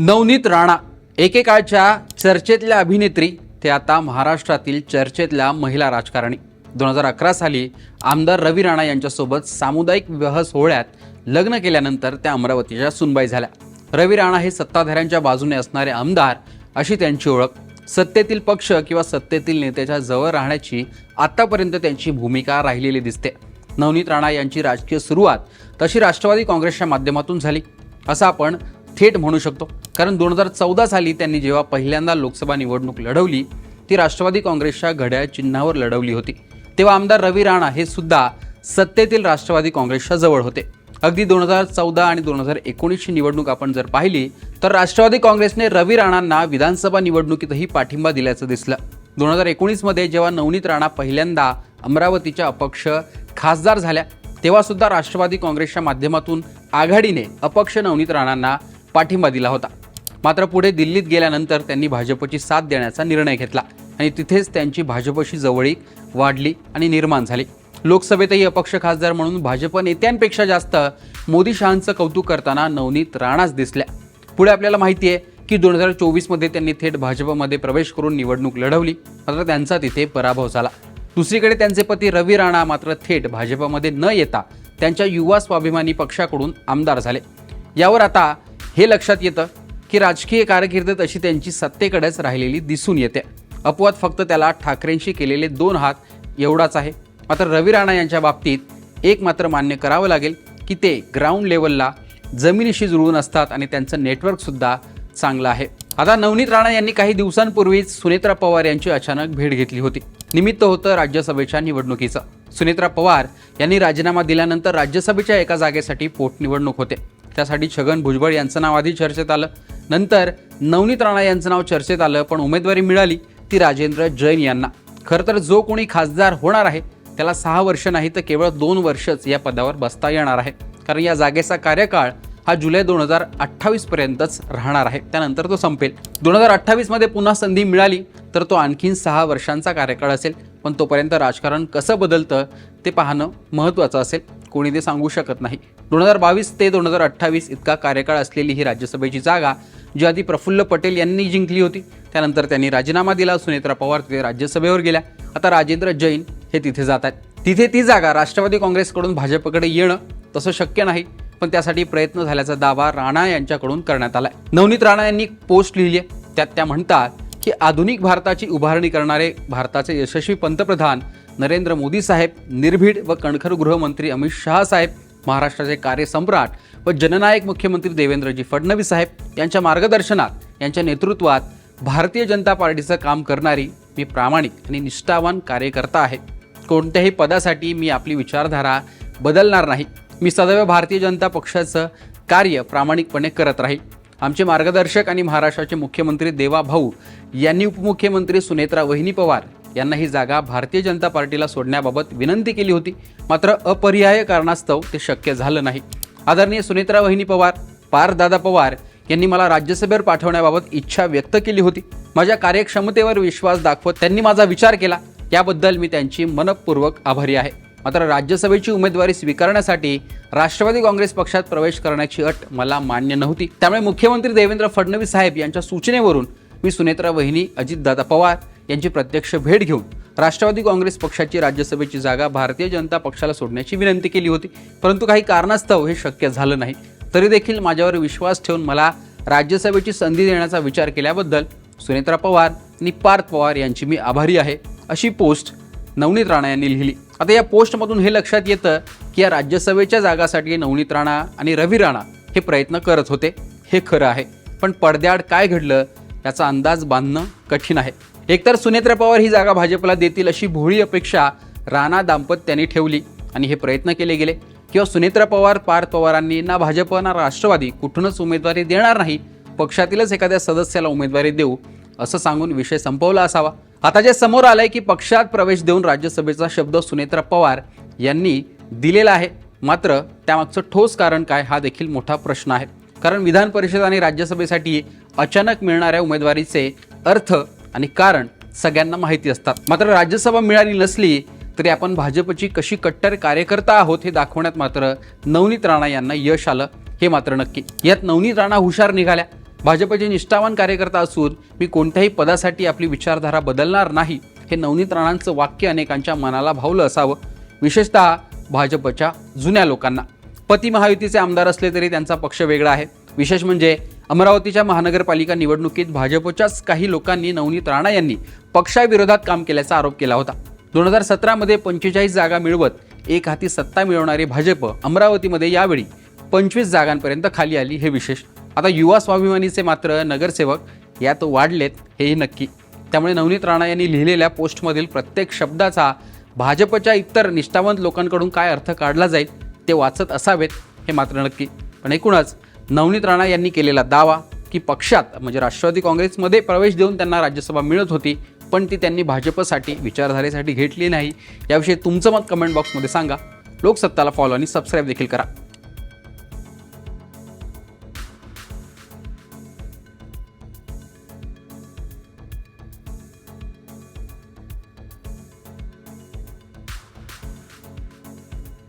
नवनीत राणा एकेकाळच्या चर्चेतल्या अभिनेत्री ते आता महाराष्ट्रातील चर्चेतल्या महिला राजकारणी। 2011 साली आमदार रवी राणा यांच्यासोबत सामुदायिक विवाह सोहळ्यात लग्न केल्यानंतर त्या अमरावतीच्या सुनबाई झाल्या। रवी राणा हे सत्ताधाऱ्यांच्या बाजूने असणारे आमदार अशी त्यांची ओळख। सत्तेतील पक्ष किंवा सत्तेतील नेत्याच्या जवळ राहण्याची आतापर्यंत त्यांची भूमिका राहिलेली दिसते। नवनीत राणा यांची राजकीय सुरुवात तशी राष्ट्रवादी काँग्रेसच्या माध्यमातून झाली असं आपण थेट म्हणू शकतो, कारण 2014 साली त्यांनी जेव्हा पहिल्यांदा लोकसभा निवडणूक लढवली ती राष्ट्रवादी काँग्रेसच्या घड्याळ चिन्हावर लढवली होती। तेव्हा आमदार रवी राणा हे सुद्धा सत्तेतील राष्ट्रवादी काँग्रेसच्या जवळ होते। अगदी 2014 आणि 2019 ची निवडणूक आपण जर पाहिली तर राष्ट्रवादी काँग्रेसने रवी राणांना विधानसभा निवडणुकीतही पाठिंबा दिल्याचं दिसलं। 2019 मध्ये जेव्हा नवनीत राणा पहिल्यांदा अमरावतीच्या अपक्ष खासदार झाल्या तेव्हा सुद्धा राष्ट्रवादी काँग्रेसच्या माध्यमातून आघाडीने अपक्ष नवनीत राणांना पाठिंबा दिला होता। मात्र पुढे दिल्लीत गेल्यानंतर त्यांनी भाजपची साथ देण्याचा निर्णय घेतला आणि तिथेच त्यांची भाजपशी जवळीक वाढली आणि निर्माण झाली। लोकसभेतही अपक्ष खासदार म्हणून भाजप नेत्यांपेक्षा जास्त मोदी शहांचं कौतुक करताना नवनीत राणाच दिसल्या। पुढे आपल्याला माहिती आहे की 2024 मध्ये त्यांनी थेट भाजपमध्ये प्रवेश करून निवडणूक लढवली, मात्र त्यांचा तिथे पराभव झाला। दुसरीकडे त्यांचे पती रवी राणा मात्र थेट भाजपमध्ये न येता त्यांच्या युवा स्वाभिमानी पक्षाकडून आमदार झाले। यावर आता हे लक्षात येतं की राजकीय कारकीर्द अशी त्यांची सत्तेकडेच राहिलेली दिसून येते। अपवाद फक्त त्याला ठाकरेंशी केलेले 2 हात एवढाच आहे। मात्र रवी राणा यांच्या बाबतीत एक मात्र मान्य करावं लागेल की ते ग्राउंड लेवलला जमिनीशी जुळून असतात आणि त्यांचं नेटवर्क सुद्धा चांगलं आहे। आता नवनीत राणा यांनी काही दिवसांपूर्वीच सुनेत्रा पवार यांची अचानक भेट घेतली होती। निमित्त होतं राज्यसभेच्या निवडणुकीचं। सुनेत्रा पवार यांनी राजीनामा दिल्यानंतर राज्यसभेच्या एका जागेसाठी पोटनिवडणूक होते, त्यासाठी छगन भुजबळ यांचं नाव आधी चर्चेत आलं, नंतर नवनीत राणा यांचं नाव चर्चेत आलं, पण उमेदवारी मिळाली ती राजेंद्र जैन यांना। खरं तर जो कोणी खासदार होणार आहे त्याला 6 वर्ष नाही तर केवळ 2 वर्षच या पदावर बसता येणार आहे, कारण या जागेचा कार्यकाळ हा जुलै 2028 पर्यंतच राहणार आहे, त्यानंतर तो संपेल। 2028 मध्ये पुन्हा संधी मिळाली तर तो आणखीन 6 वर्षांचा कार्यकाळ असेल, पण तोपर्यंत राजकारण कसं बदलतं ते पाहणं महत्त्वाचं असेल, कोणी ते सांगू शकत नाही। 2022 ते 2028 इतका कार्यकाळ असलेली ही राज्यसभेची जागा जी आधी प्रफुल्ल पटेल यांनी जिंकली होती, त्यानंतर त्यांनी राजीनामा दिला, सुनेत्रा पवार तिथे राज्यसभेवर गेल्या, आता राजेंद्र जैन हे तिथे जात आहेत। तिथे ती जागा राष्ट्रवादी काँग्रेसकडून भाजपकडे येणं तसं शक्य नाही, पण त्यासाठी प्रयत्न झाल्याचा दावा राणा यांच्याकडून करण्यात आलाय। नवनीत राणा यांनी पोस्ट लिहिली आहे, त्यात त्या म्हणतात की आधुनिक भारताची उभारणी करणारे भारताचे यशस्वी पंतप्रधान नरेंद्र मोदी साहेब, निर्भीड व कणखर गृहमंत्री अमित शहा साहेब, महाराष्ट्राचे कार्यसम्राट व जननायक मुख्यमंत्री देवेंद्रजी फडणवीस साहेब यांच्या मार्गदर्शनात यांच्या नेतृत्वात भारतीय जनता पार्टीचं काम करणारी मी प्रामाणिक आणि निष्ठावान कार्यकर्ता आहे। कोणत्याही पदासाठी मी आपली विचारधारा बदलणार नाही। मी सदैव भारतीय जनता पक्षाचं कार्य प्रामाणिकपणे करत राहील। आमचे मार्गदर्शक आणि महाराष्ट्राचे मुख्यमंत्री देवा भाऊ यांनी उपमुख्यमंत्री सुनेत्रा वहिनी पवार यांना ही जागा भारतीय जनता पार्टीला सोडण्याबाबत विनंती केली होती, मात्र अपरिहार्य कारणास्तव ते शक्य झालं नाही। आदरणीय सुनेत्रा वहिनी पवार, पारदादा पवार यांनी मला राज्यसभेवर पाठवण्याबाबत इच्छा व्यक्त केली होती। माझ्या कार्यक्षमतेवर विश्वास दाखवत त्यांनी माझा विचार केला, याबद्दल मी त्यांची मनपूर्वक आभारी आहे। मात्र राज्यसभेची उमेदवारी स्वीकारण्यासाठी राष्ट्रवादी काँग्रेस पक्षात प्रवेश करण्याची अट मला मान्य नव्हती, त्यामुळे मुख्यमंत्री देवेंद्र फडणवीस साहेब यांच्या सूचनेवरून मी सुनेत्रा वहिनी अजितदादा पवार यांची प्रत्यक्ष भेट घेऊन राष्ट्रवादी काँग्रेस पक्षाची राज्यसभेची जागा भारतीय जनता पक्षाला सोडण्याची विनंती केली होती, परंतु काही कारणास्तव हे शक्य झालं नाही। तरी देखील माझ्यावर विश्वास ठेवून मला राज्यसभेची संधी देण्याचा विचार केल्याबद्दल सुनेत्रा पवार आणि पार्थ पवार यांची मी आभारी आहे, अशी पोस्ट नवनीत राणा यांनी लिहिली। आता या पोस्टमधून हे लक्षात येतं की या राज्यसभेच्या जागासाठी नवनीत राणा आणि रवी राणा हे प्रयत्न करत होते, हे खरं आहे, पण पडद्याआड काय घडलं याचा अंदाज बांधणं कठीण आहे। एकतर सुनेत्रा पवार ही जागा भाजपला देतील अशी भोळी अपेक्षा राणा दाम्पत्याने ठेवली आणि हे प्रयत्न केले गेले, किंवा सुनेत्रा पवार पार्थ पवारांनी ना भाजप ना राष्ट्रवादी कुठूनच उमेदवारी देणार नाही, पक्षातीलच एखाद्या सदस्याला उमेदवारी देऊ असं सांगून विषय संपवला असावा। आता जे समोर आलंय की पक्षात प्रवेश देऊन राज्यसभेचा शब्द सुनेत्रा पवार यांनी दिलेला आहे, मात्र त्यामागचं ठोस कारण काय हा देखील मोठा प्रश्न आहे, कारण विधान परिषद आणि राज्यसभेसाठी अचानक मिळणाऱ्या उमेदवारीचे अर्थ आणि कारण सगळ्यांना माहिती असतात। मात्र राज्यसभा मिळाली नसली तरी आपण भाजपची कशी कट्टर कार्यकर्ता आहोत हे दाखवण्यात मात्र नवनीत राणा यांना यश आलं, हे मात्र नक्की। यात नवनीत राणा हुशार निघाल्या, भाजपचे निष्ठावान कार्यकर्ता असून मी कोणत्याही पदासाठी आपली विचारधारा बदलणार नाही, हे नवनीत राणांचं वाक्य अनेकांच्या मनाला भावलं असावं, विशेषतः भाजपच्या जुन्या लोकांना. पती महायुतीचे आमदार असले तरी त्यांचा पक्ष वेगळा आहे. विशेष म्हणजे अमरावतीच्या महानगरपालिका निवडणुकीत भाजपच्याच काही लोकांनी नवनीत राणा यांनी पक्षाविरोधात काम केल्याचा आरोप केला होता. 2017 45 जागा मिळवत एक हाती सत्ता मिळवणारी भाजप अमरावतीमध्ये यावेळी 25 जागांपर्यंत खाली आली, हे विशेष. आता युवा स्वाभिमानीचे मात्र नगरसेवक यात वाढलेत, हेही नक्की. त्यामुळे नवनीत राणा यांनी लिहिलेल्या पोस्टमधील प्रत्येक शब्दाचा भाजपच्या इतर निष्ठावंत लोकांकडून काय अर्थ काढला जाईल ते वाचत असावेत, हे मात्र नक्की. पण एकूणच नवनीत राणा यांनी केलेला दावा की पक्षात म्हणजे राष्ट्रवादी काँग्रेसमध्ये प्रवेश देऊन त्यांना राज्यसभा मिळत होती, पण ती त्यांनी भाजपसाठी विचारधारेसाठी घेतली नाही, याविषयी तुमचं मत कमेंट बॉक्समध्ये सांगा. लोकसत्ताला फॉलो आणि सबस्क्राईब देखील करा.